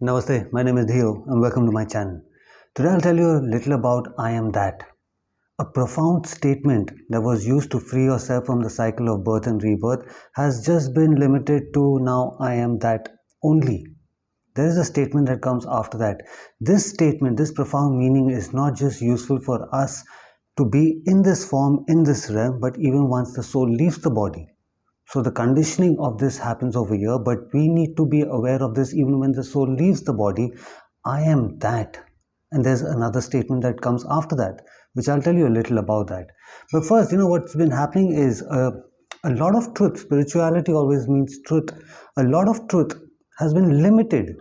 Namaste, my name is Dhieyo and welcome to my channel. Today I'll tell you a little about I am that. A profound statement that was used to free yourself from the cycle of birth and rebirth has just been limited to now I am that only. There is a statement that comes after that. This statement, this profound meaning is not just useful for us to be in this form, in this realm, but even once the soul leaves the body. So the conditioning of this happens over here, but we need to be aware of this even when the soul leaves the body. I am that. And there's another statement that comes after that, which I'll tell you a little about that. But first, what's been happening is a lot of truth. Spirituality always means truth. A lot of truth has been limited.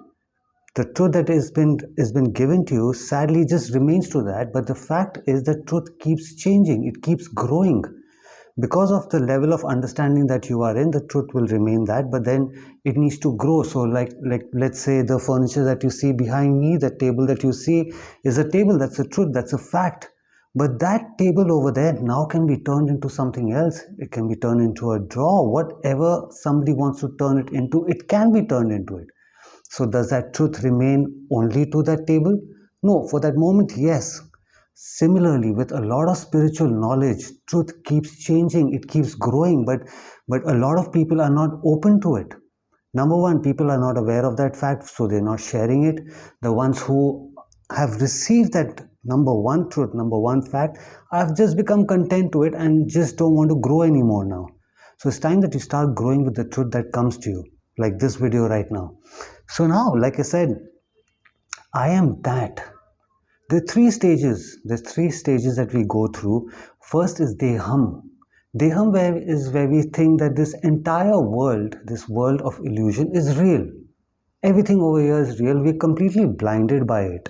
The truth that has been given to you sadly just remains to that. But the fact is that truth keeps changing. It keeps growing. Because of the level of understanding that you are in, the truth will remain that, but then it needs to grow. So like let's say the furniture that you see behind me, the table that you see is a table. That's a truth, that's a fact. But that table over there now can be turned into something else. It can be turned into a drawer. Whatever somebody wants to turn it into, it can be turned into it. So does that truth remain only to that table? No, for that moment, yes. Similarly, with a lot of spiritual knowledge, truth keeps changing, it keeps growing, but a lot of people are not open to it. Number one, people are not aware of that fact, so they're not sharing it. The ones who have received that number one truth, number one fact, have just become content to it and just don't want to grow anymore now. So it's time that you start growing with the truth that comes to you, like this video right now. So now, like I said, I am that. There are three stages. There's three stages that we go through. First is Deham. Deham is where we think that this entire world, this world of illusion is real. Everything over here is real. We're completely blinded by it.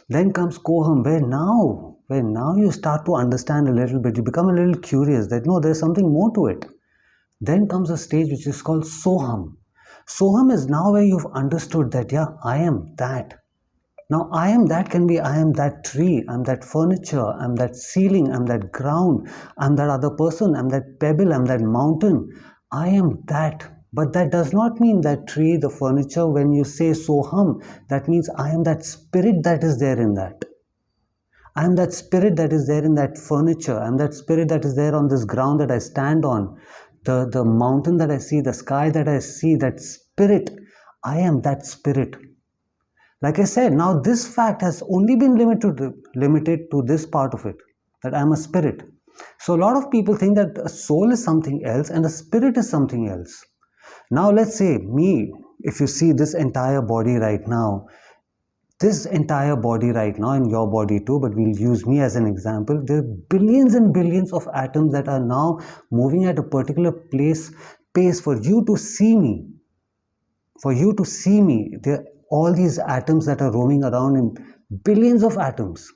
Then comes Koham, where now you start to understand a little bit. You become a little curious that no, there's something more to it. Then comes a stage which is called Soham. Soham is now where you've understood that, yeah, I am that. Now, I am that can be I am that tree, I'm that furniture, I'm that ceiling, I'm that ground, I'm that other person, I'm that pebble, I'm that mountain. I am that. But that does not mean that tree, the furniture. When you say Soham, that means I am that spirit that is there in that. I am that spirit that is there in that furniture. I am that spirit that is there on this ground that I stand on. The mountain that I see, the sky that I see, that spirit. I am that spirit. Like I said, now this fact has only been limited to this part of it, that I'm a spirit. So a lot of people think that a soul is something else and a spirit is something else. Now let's say me, if you see this entire body right now, and your body too, but we'll use me as an example. There are billions and billions of atoms that are now moving at a particular pace for you to see me. For you to see me, there are all these atoms that are roaming around in billions of atoms.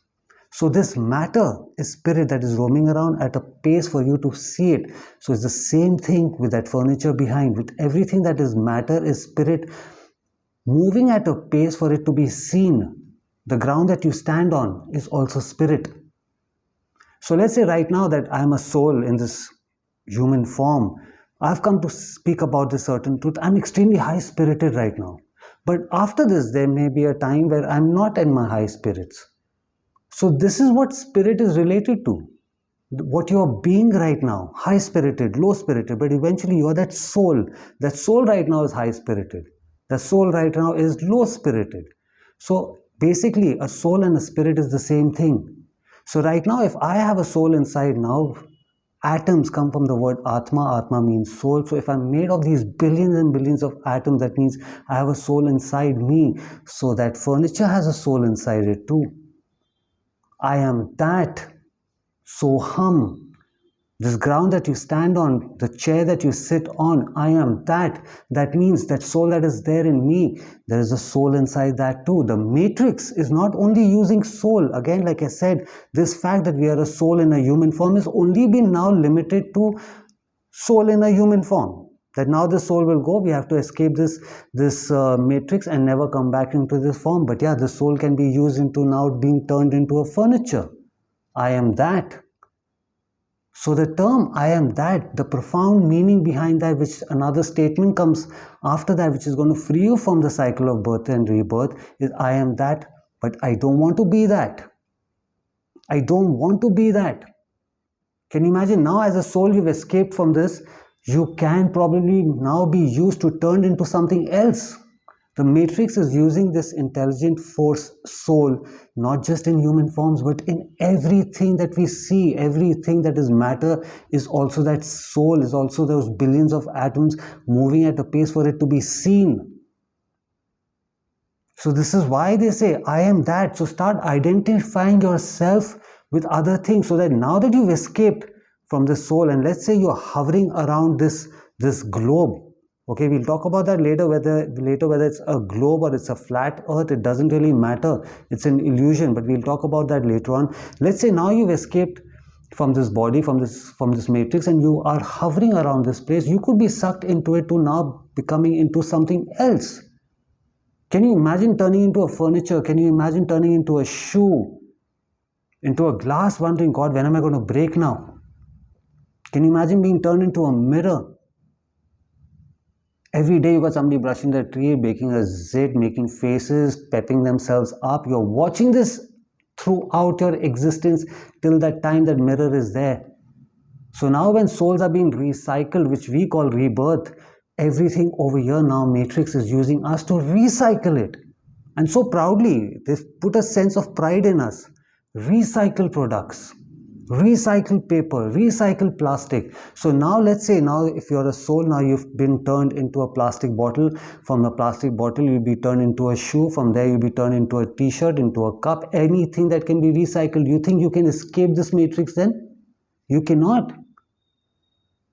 So this matter is spirit that is roaming around at a pace for you to see it. So it's the same thing with that furniture behind. With everything that is matter is spirit moving at a pace for it to be seen. The ground that you stand on is also spirit. So let's say right now that I'm a soul in this human form. I've come to speak about this certain truth. I'm extremely high-spirited right now. But after this, there may be a time where I'm not in my high spirits. So this is what spirit is related to. What you're being right now, high-spirited, low-spirited, but eventually you're that soul. That soul right now is high-spirited. The soul right now is low-spirited. So basically, a soul and a spirit is the same thing. So right now, if I have a soul inside now, atoms come from the word Atma. Atma means soul. So if I'm made of these billions and billions of atoms, that means I have a soul inside me. So that furniture has a soul inside it too. I am that. Soham. This ground that you stand on, the chair that you sit on, I am that. That means that soul that is there in me, there is a soul inside that too. The matrix is not only using soul. Again, like I said, this fact that we are a soul in a human form has only been now limited to soul in a human form. That now the soul will go, we have to escape this matrix and never come back into this form. But yeah, the soul can be used into now being turned into a furniture. I am that. So the term I am that, the profound meaning behind that, which another statement comes after that, which is going to free you from the cycle of birth and rebirth, is I am that, but I don't want to be that. I don't want to be that. Can you imagine now, as a soul, you've escaped from this? You can probably now be used to turn into something else. The Matrix is using this intelligent force soul, not just in human forms, but in everything that we see. Everything that is matter is also that soul, is also those billions of atoms moving at a pace for it to be seen. So this is why they say, I am that. So start identifying yourself with other things, so that now that you've escaped from the soul, and let's say you're hovering around this globe. Okay, we'll talk about that later, whether it's a globe or it's a flat earth. It doesn't really matter. It's an illusion, but we'll talk about that later on. Let's say now you've escaped from this body, from this matrix, and you are hovering around this place. You could be sucked into it to now becoming into something else. Can you imagine turning into a furniture? Can you imagine turning into a shoe, into a glass, wondering, God, when am I going to break now? Can you imagine being turned into a mirror? Every day you got somebody brushing their teeth, baking a zit, making faces, pepping themselves up. You're watching this throughout your existence till that time that mirror is there. So now when souls are being recycled, which we call rebirth, everything over here now, Matrix is using us to recycle it. And so proudly, they've put a sense of pride in us. Recycle products, recycle paper, recycle plastic. So now let's say, now if you're a soul, now you've been turned into a plastic bottle. From the plastic bottle, you'll be turned into a shoe. From there, you'll be turned into a t-shirt, into a cup, anything that can be recycled. You think you can escape this matrix then? You cannot.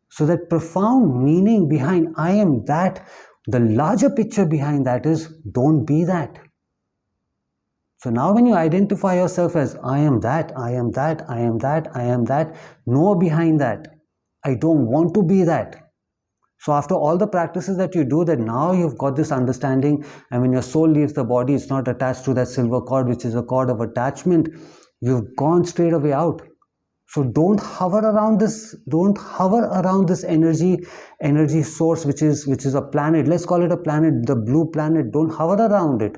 So that profound meaning behind I am that, the larger picture behind that is don't be that. So now when you identify yourself as I am that, I am that, I am that, I am that, know behind that, I don't want to be that. So after all the practices that you do, that now you've got this understanding, and when your soul leaves the body, it's not attached to that silver cord, which is a cord of attachment. You've gone straight away out. So don't hover around this energy source, which is a planet. Let's call it a planet, the blue planet. Don't hover around it.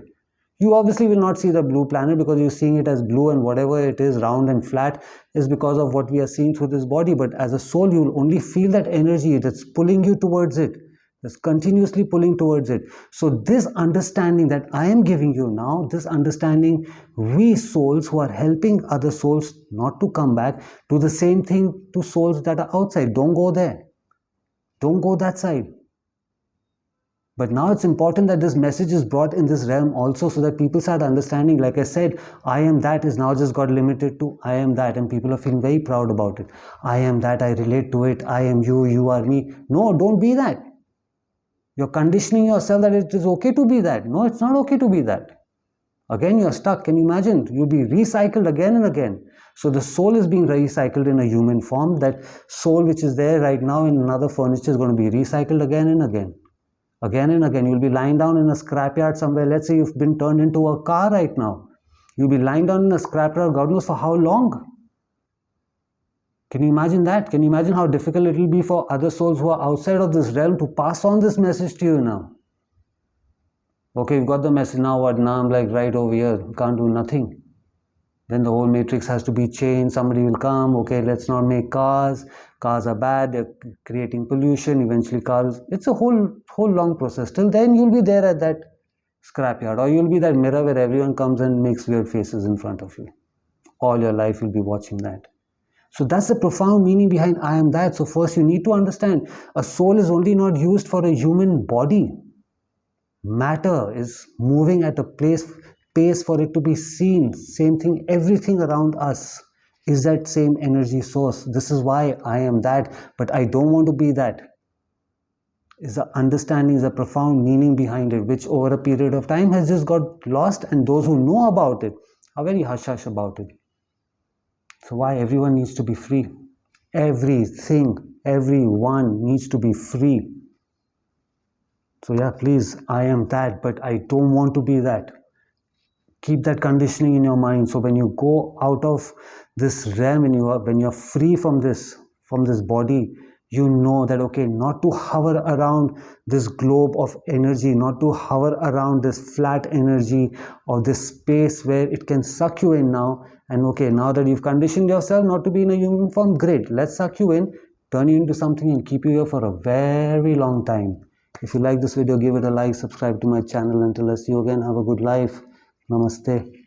You obviously will not see the blue planet because you're seeing it as blue, and whatever it is, round and flat, is because of what we are seeing through this body. But as a soul, you will only feel that energy that's pulling you towards it. It's continuously pulling towards it. So this understanding that I am giving you now, this understanding, we souls who are helping other souls not to come back, do the same thing to souls that are outside. Don't go there. Don't go that side. But now it's important that this message is brought in this realm also, so that people start understanding. Like I said, I am that is now just got limited to I am that, and people are feeling very proud about it. I am that, I relate to it, I am you, you are me. No, don't be that. You're conditioning yourself that it is okay to be that. No, it's not okay to be that. Again, you're stuck. Can you imagine? You'll be recycled again and again. So the soul is being recycled in a human form. That soul which is there right now in another furniture is going to be recycled again and again. Again and again, you'll be lying down in a scrapyard somewhere. Let's say you've been turned into a car right now. You'll be lying down in a scrapyard, God knows for how long. Can you imagine that? Can you imagine how difficult it will be for other souls who are outside of this realm to pass on this message to you now? Okay, you've got the message, now what? Now I'm like right over here, can't do nothing. Then the whole matrix has to be changed. Somebody will come, okay, let's not make cars. Cars are bad, they're creating pollution. Eventually cars, it's a whole long process. Till then you'll be there at that scrapyard, or you'll be that mirror where everyone comes and makes weird faces in front of you. All your life you'll be watching that. So that's the profound meaning behind I am that. So first you need to understand, a soul is only not used for a human body. Matter is moving at a pace for it to be seen. Same thing, everything around us is that same energy source. This is why I am that, but I don't want to be that. Is the understanding, is a profound meaning behind it, which over a period of time has just got lost, and those who know about it are very hush-hush about it. So why? Everyone needs to be free. Everything, everyone needs to be free. So yeah, please, I am that, but I don't want to be that. Keep that conditioning in your mind. So when you go out of this realm, when you're free from this from this body, you know that, okay, not to hover around this globe of energy, not to hover around this flat energy of this space where it can suck you in now. And okay, now that you've conditioned yourself not to be in a human form, great, let's suck you in, turn you into something and keep you here for a very long time. If you like this video, give it a like, subscribe to my channel. Until I see you again, have a good life. Namaste.